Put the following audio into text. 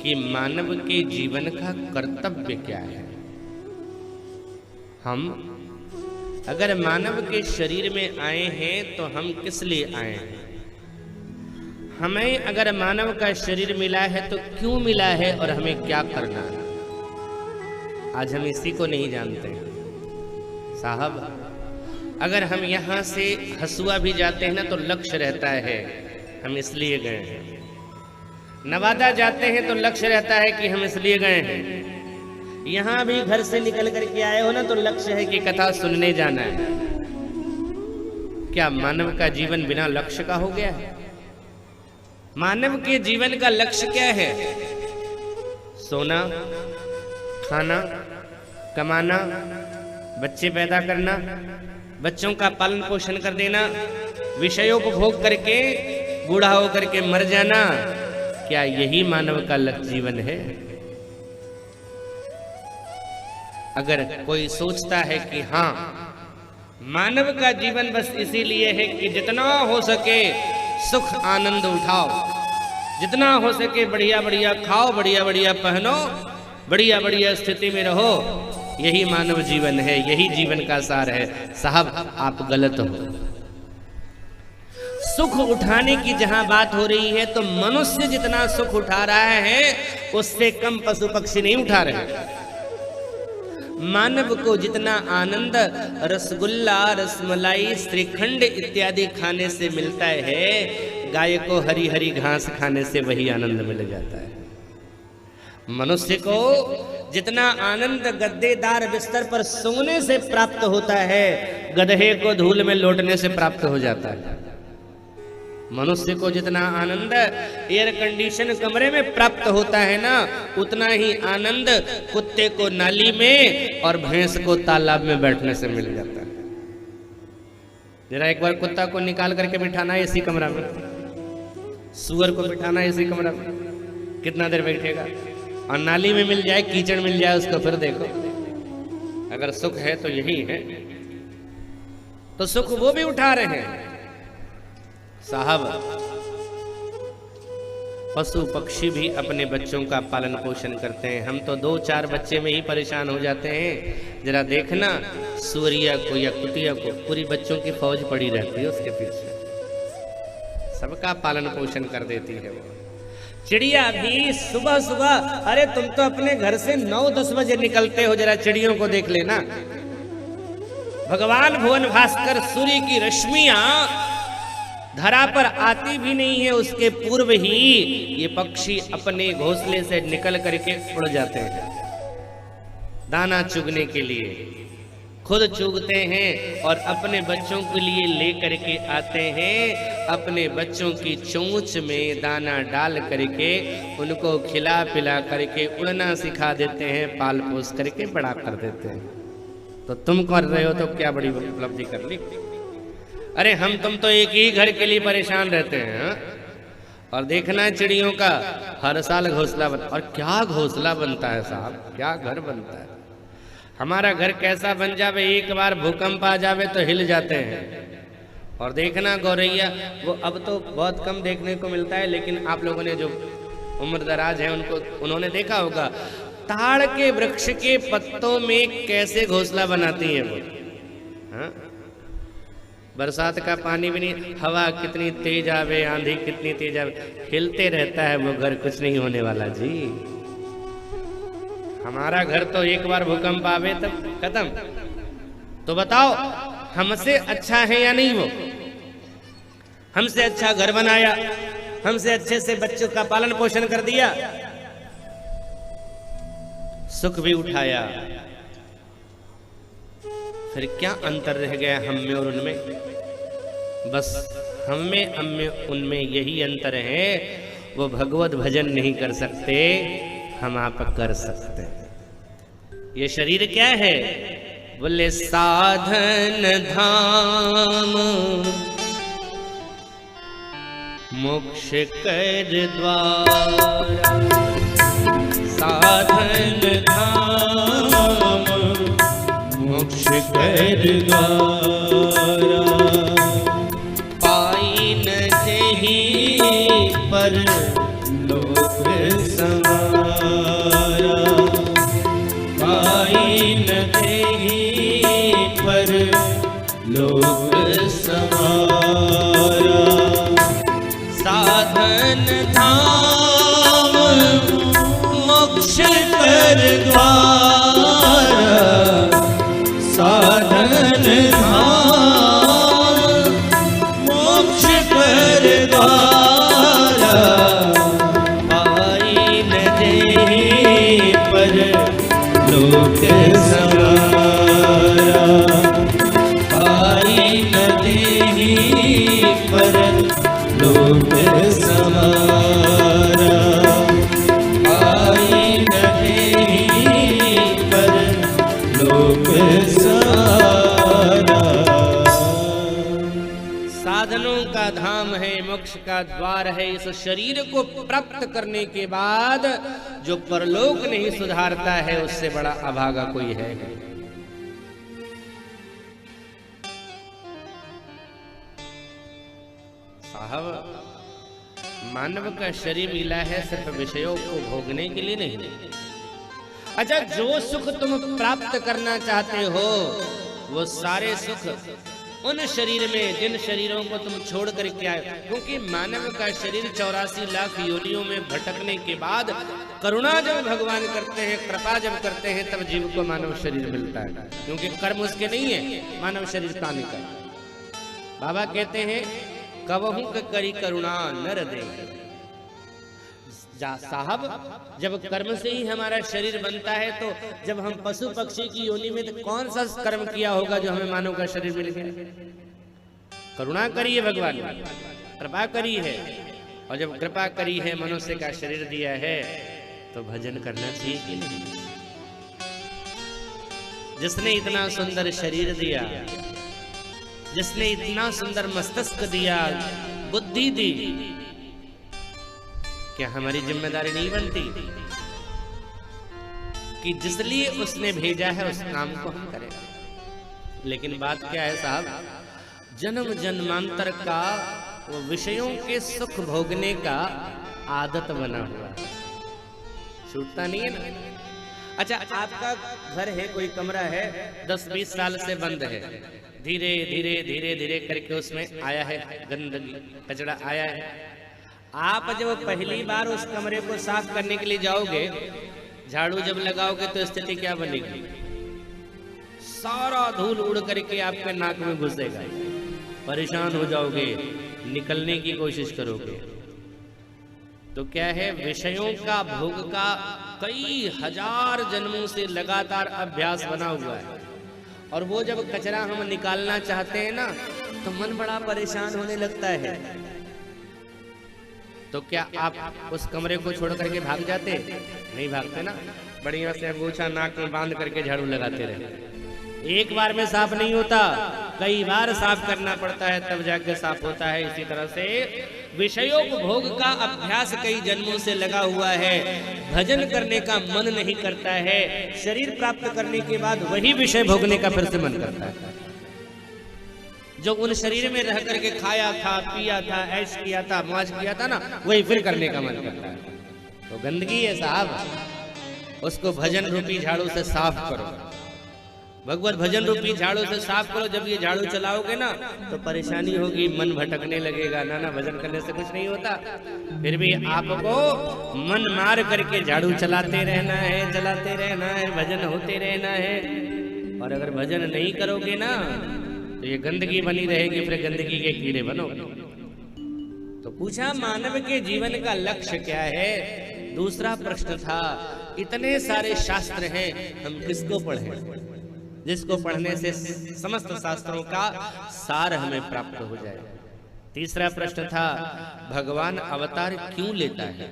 कि मानव के जीवन का कर्तव्य क्या है। हम अगर मानव के शरीर में आए हैं तो हम किस लिए आए हैं? हमें अगर मानव का शरीर मिला है तो क्यों मिला है और हमें क्या करना है, आज हम इसी को नहीं जानते। साहब, अगर हम यहाँ से हसुआ भी जाते हैं ना तो लक्ष्य रहता है हम इसलिए गए हैं। नवादा जाते हैं तो लक्ष्य रहता है कि हम इसलिए गए हैं। यहाँ भी घर से निकल करके आए हो ना तो लक्ष्य है कि कथा सुनने जाना है। क्या मानव का जीवन बिना लक्ष्य का हो गया है? मानव के जीवन का लक्ष्य क्या है? सोना, खाना, कमाना, बच्चे पैदा करना, बच्चों का पालन पोषण कर देना, विषयों को भोग करके बूढ़ा होकर के मर जाना। क्या यही मानव का लक्ष्य जीवन है? अगर कोई सोचता है कि हाँ, मानव का जीवन बस इसीलिए है कि जितना हो सके सुख आनंद उठाओ, जितना हो सके बढ़िया बढ़िया खाओ, बढ़िया बढ़िया पहनो, बढ़िया बढ़िया स्थिति में रहो, यही मानव जीवन है, यही जीवन का सार है। साहब, आप गलत हो। सुख उठाने की जहां बात हो रही है तो मनुष्य जितना सुख उठा रहा है उससे कम पशु पक्षी नहीं उठा रहे। मानव को जितना आनंद रसगुल्ला, रसमलाई, श्रीखंड इत्यादि खाने से मिलता है, गाय को हरी हरी घास खाने से वही आनंद मिल जाता है। मनुष्य को जितना आनंद गद्देदार बिस्तर पर सोने से प्राप्त होता है, गधे को धूल में लौटने से प्राप्त हो जाता है। मनुष्य को जितना आनंद एयर कंडीशन कमरे में प्राप्त होता है ना, उतना ही आनंद कुत्ते को नाली में और भैंस को तालाब में बैठने से मिल जाता है। जरा एक बार कुत्ता को निकाल करके बिठाना है इसी कमरा में, सुअर को बिठाना है इसी कमरा में, कितना देर बैठेगा? और नाली में मिल जाए, कीचड़ मिल जाए उसको, फिर देखो। अगर सुख है तो यही है, तो सुख वो भी उठा रहे हैं। साहब, पशु पक्षी भी अपने बच्चों का पालन पोषण करते हैं। हम तो 2-4 बच्चे में ही परेशान हो जाते हैं। जरा देखना, सूरिया को या कुतिया को पूरी बच्चों की फौज पड़ी रहती है उसके पीछे, सबका पालन पोषण कर देती है वो। चिड़िया भी सुबह सुबह, अरे तुम तो अपने घर से 9-10 बजे निकलते हो, जरा चिड़ियों को देख लेना। भगवान भुवन भास्कर सूर्य की रश्मियां धरा पर आती भी नहीं है उसके पूर्व ही ये पक्षी अपने घोंसले से निकल करके उड़ जाते हैं दाना चुगने के लिए। खुद चुगते हैं और अपने बच्चों के लिए ले करके आते हैं। अपने बच्चों की चोंच में दाना डाल करके उनको खिला पिला करके उड़ना सिखा देते हैं, पाल पोस करके बड़ा कर देते हैं। तो तुम कर रहे हो तो क्या बड़ी उपलब्धि कर ली। अरे हम तुम तो एक ही घर के लिए परेशान रहते हैं। और देखना चिड़ियों का हर साल घोंसला बनता, और क्या घोंसला बनता है साहब, क्या घर बनता है। हमारा घर कैसा बन जावे, एक बार भूकंप आ जावे तो हिल जाते हैं। और देखना गौरैया, वो अब तो बहुत कम देखने को मिलता है, लेकिन आप लोगों ने जो उम्र दराज है उन्होंने देखा होगा, ताड़ के वृक्ष के पत्तों में कैसे घोंसला बनाती है वो। हाँ? बरसात का पानी भी नहीं, हवा कितनी तेज आवे, आंधी कितनी तेज आवे, हिलते रहता है वो घर, कुछ नहीं होने वाला जी। हमारा घर तो एक बार भूकंप आवे तब खत्म। तो बताओ, हमसे अच्छा है या नहीं? वो हमसे अच्छा घर बनाया, हमसे अच्छे से बच्चों का पालन पोषण कर दिया, सुख भी उठाया। फिर क्या अंतर रह गया हम में और उनमें? बस हम में उनमें यही अंतर है, वो भगवत भजन नहीं कर सकते, हम आप कर सकते। ये शरीर क्या है? बोले साधन धाम मोक्ष कर द्वारा, साधन धाम मोक्ष कर द्वारा, पाई न जही पर लोक समा। पर द्वार साधन धाम, मोक्ष पर द्वार आई न देहि पर लोक समारा, आई न देहि पर लोक समारा, आई न देहि पर लोक समारा। साधनों का धाम है, मोक्ष का द्वार है। इस शरीर को प्राप्त करने के बाद जो परलोक नहीं सुधारता है, उससे बड़ा अभागा कोई है। साहब, मानव का शरीर मिला है सिर्फ विषयों को भोगने के लिए नहीं। अच्छा, जो सुख तुम प्राप्त करना चाहते हो, वो सारे सुख उन शरीर में, जिन शरीरों को तुम छोड़ करके आए, क्योंकि मानव का शरीर 84 लाख योनियों में भटकने के बाद करुणा जब भगवान करते हैं, कृपा जब करते हैं, तब जीव को मानव शरीर मिलता है। क्योंकि कर्म उसके नहीं है मानव शरीर पाने का। बाबा कहते हैं, कबहू के करी करुणा नर दे। साहब, जब कर्म से ही हमारा शरीर बनता है, तो जब हम पशु पक्षी की योनि में, तो कौन सा कर्म किया होगा जो हमें मानव का शरीर मिल गया? करुणा करी है भगवान, कृपा करी है, और जब कृपा करी है, मनुष्य का शरीर दिया है, तो भजन करना चाहिए कि नहीं? जिसने इतना सुंदर शरीर दिया, जिसने इतना सुंदर मस्तिष्क दिया, बुद्धि दी, क्या हमारी जिम्मेदारी नहीं बनती कि जिसलिए उसने भेजा है उस काम को हम करें? लेकिन बात क्या है साहब, जन्म जन्मांतर का वो विषयों के सुख भोगने का आदत बना हुआ, छूटता नहीं है ना। अच्छा, आपका घर है, कोई कमरा है, 10-20 साल से बंद है, धीरे धीरे धीरे धीरे करके उसमें आया है गंदगी, कचरा आया है। आप जब पहली बार उस कमरे को साफ करने के लिए जाओगे, झाड़ू जब लगाओगे, तो स्थिति क्या बनेगी? सारा धूल उड़ करके आपके नाक में घुसेगा, परेशान हो जाओगे, निकलने की कोशिश करोगे। तो क्या है, विषयों का भोग का कई हजार जन्मों से लगातार अभ्यास बना हुआ है, और वो जब कचरा हम निकालना चाहते हैं ना, तो मन बड़ा परेशान होने लगता है। तो क्या आप उस कमरे को छोड़ करके भाग जाते? नहीं भागते ना, बढ़िया से अंगूछा नाक में बांध करके झाड़ू लगाते रहे। एक बार में साफ नहीं होता, कई बार साफ करना पड़ता है, तब जाके साफ होता है। इसी तरह से विषयों को भोग का अभ्यास कई जन्मों से लगा हुआ है, भजन करने का मन नहीं करता है। शरीर प्राप्त करने के बाद वही विषय भोगने का फिर से मन करता है। जो उन शरीर में रह करके खाया था, पिया था, ऐश किया था, मौज किया था ना, वही फिर करने का मन करता है। तो गंदगी है साहब, उसको भजन रूपी झाड़ू से साफ करो, भगवत भजन रूपी झाड़ू से साफ करो। जब ये झाड़ू चलाओगे ना, तो परेशानी होगी, मन भटकने लगेगा। ना भजन करने से कुछ नहीं होता। फिर भी आपको मन मार करके झाड़ू चलाते रहना है, चलाते रहना है, भजन होते रहना है। और अगर भजन नहीं करोगे ना, तो ये गंदगी बनी रहेगी, फिर गंदगी के कीड़े बनोगे। तो पूछा, मानव के जीवन का लक्ष्य क्या है? दूसरा प्रश्न था, इतने सारे शास्त्र हैं, हम किसको पढ़ें, जिसको पढ़ने से समस्त शास्त्रों का सार हमें प्राप्त हो जाए। तीसरा प्रश्न था, भगवान अवतार क्यों लेता है?